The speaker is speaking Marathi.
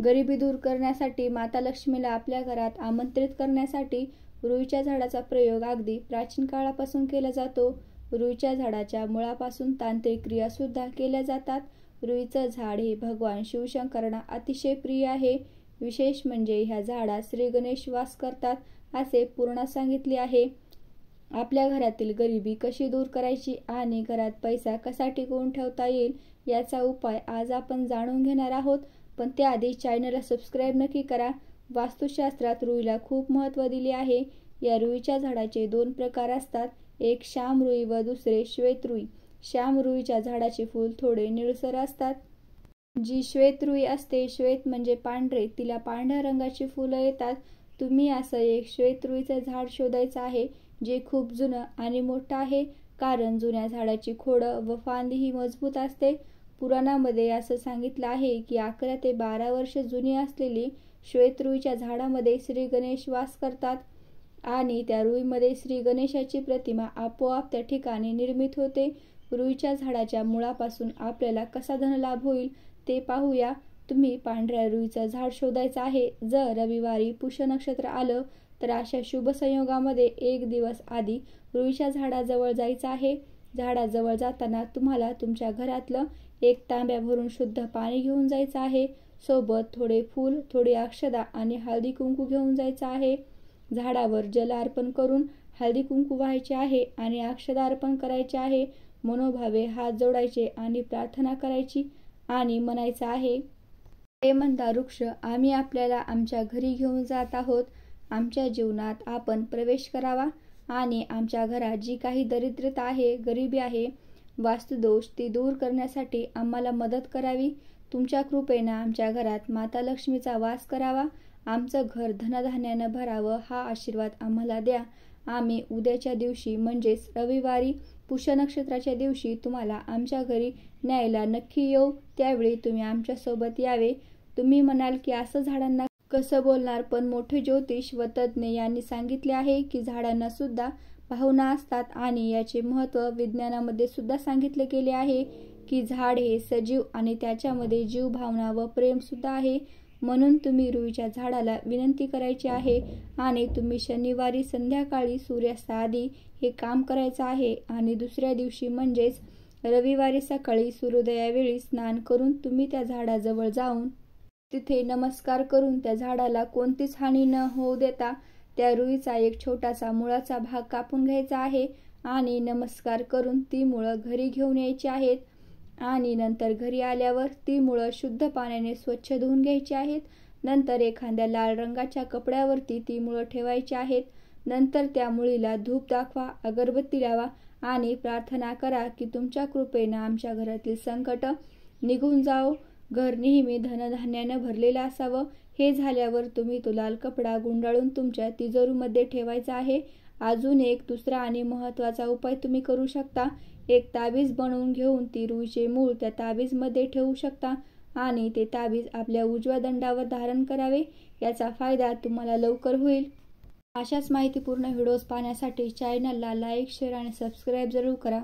गरिबी दूर करण्यासाठी, माता लक्ष्मीला आपल्या घरात आमंत्रित करण्यासाठी रुईच्या झाडाचा प्रयोग अगदी प्राचीन काळापासून केला जातो. रुईच्या झाडाच्या मुळापासून तांत्रिक क्रिया सुद्धा केल्या जातात. रुईचं झाड हे भगवान शिवशंकरांना अतिशय प्रिय आहे. विशेष म्हणजे ह्या झाडात श्री गणेश वास करतात असे पुराणात सांगितले आहे. आपल्या घरातील गरिबी कशी दूर करायची आणि घरात पैसा कसा टिकवून ठेवता येईल याचा उपाय आज आपण जाणून घेणार आहोत. पण त्याआधी चॅनलला सबस्क्राईब नक्की करा. वास्तुशास्त्रात रुईला खूप महत्त्व दिले आहे. या रुईच्या झाडाचे 2 प्रकार असतात, एक श्याम रुई व दुसरे श्वेत रुई. श्याम रुईच्या झाडाचे फूल थोडे निळसर असतात. जी श्वेत रुई असते, श्वेत म्हणजे पांढरे, तिला पांढऱ्या रंगाची फुलं येतात. तुम्ही असं एक श्वेत रुईचं झाड शोधायचं आहे जे खूप जुनं आणि मोठं आहे, कारण जुन्या झाडाची खोडं व फांदी ही मजबूत असते. पुराणामध्ये असं सांगितलं आहे की 11 ते 12 वर्ष जुनी असलेली श्वेत रुईच्या झाडामध्ये श्री गणेश वास करतात आणि त्या रुईमध्ये श्री गणेशाची प्रतिमा आपोआप त्या ठिकाणी निर्मित होते. रुईच्या झाडाच्या मुळापासून आपल्याला कसा धनलाभ होईल ते पाहूया. तुम्ही पांढऱ्या रुईचं झाड शोधायचं आहे. जर रविवारी पुष्य नक्षत्र आलं तर अशा शुभ संयोगामध्ये 1 दिवस आधी रुईच्या झाडाजवळ जायचं आहे. झाडाजवळ जाताना तुम्हाला तुमच्या घरातलं 1 तांब्या भरून शुद्ध पाणी घेऊन जायचं आहे. सोबत थोडे फूल, थोडी अक्षदा आणि हळदी कुंकू घेऊन जायचं आहे. झाडावर जल अर्पण करून हळदी कुंकू व्हायचे आहे आणि अक्षदा अर्पण करायचे आहे. मनोभावे हात जोडायचे आणि प्रार्थना करायची आणि म्हणायचं आहे, हे मंदार वृक्ष, आम्ही आपल्याला आमच्या घरी घेऊन जात आहोत. आमच्या जीवनात आपण प्रवेश करावा आणि आमच्या घरात जी काही दरिद्रता आहे, गरिबी आहे, वास्तुदोष ती दूर करण्यासाठी आम्हाला मदत करावी. तुमच्या कृपेनं आमच्या घरात माता लक्ष्मीचा वास करावा. आमचं घर धनधान्यानं भरावं हा आशीर्वाद आम्हाला द्या. आम्ही उद्याच्या दिवशी म्हणजेच रविवारी पुष्य नक्षत्राच्या दिवशी तुम्हाला आमच्या घरी न्यायला नक्की येऊ. त्यावेळी तुम्ही आमच्यासोबत यावे. तुम्ही म्हणाल की असं झाडांना कसं बोलणार, पण मोठे ज्योतिष व तज्ज्ञ यांनी सांगितले आहे की झाडांना सुद्धा भावना असतात आणि याचे महत्त्व विज्ञानामध्ये सुद्धा सांगितले गेले आहे की झाड हे सजीव आणि त्याच्यामध्ये जीव, भावना व प्रेम सुद्धा आहे. म्हणून तुम्ही रुईच्या झाडाला विनंती करायची आहे आणि तुम्ही शनिवारी संध्याकाळी सूर्यास्ताआधी हे काम करायचं आहे आणि दुसऱ्या दिवशी म्हणजेच रविवारी सकाळी सूर्योदयावेळी स्नान करून तुम्ही त्या झाडाजवळ जाऊन तिथे नमस्कार करून त्या झाडाला कोणतीच हानी न होऊ देता त्या रुईचा एक छोटासा मुळाचा भाग कापून घ्यायचा आहे आणि नमस्कार करून ती मुळं घरी घेऊन यायची आहेत आणि नंतर घरी आल्यावर ती मुळं शुद्ध पाण्याने स्वच्छ धुवून घ्यायची आहेत. नंतर एखाद्या लाल रंगाच्या कपड्यावरती ती मुळं ठेवायची आहेत. नंतर त्या मुळीला धूप दाखवा, अगरबत्ती लावा आणि प्रार्थना करा की तुमच्या कृपेनं आमच्या घरातील संकट निघून जाओ, घर नेहमी धनधान्यानं भरलेलं असावं. हे झाल्यावर तुम्ही तो लाल कपडा गुंडाळून तुमच्या तिजोरीमध्ये ठेवायचा आहे. अजून एक दुसरा आणि महत्त्वाचा उपाय तुम्ही करू शकता. एक ताबीज बनवून घेऊन ती रुईचे मूळ त्या ताबीजमध्ये ठेवू शकता आणि ते ताबीज आपल्या उजव्या दंडावर धारण करावे. याचा फायदा तुम्हाला लवकर होईल. अशाच माहितीपूर्ण व्हिडिओज पाहण्यासाठी चॅनलला लाईक, शेअर आणि सबस्क्राईब जरूर करा.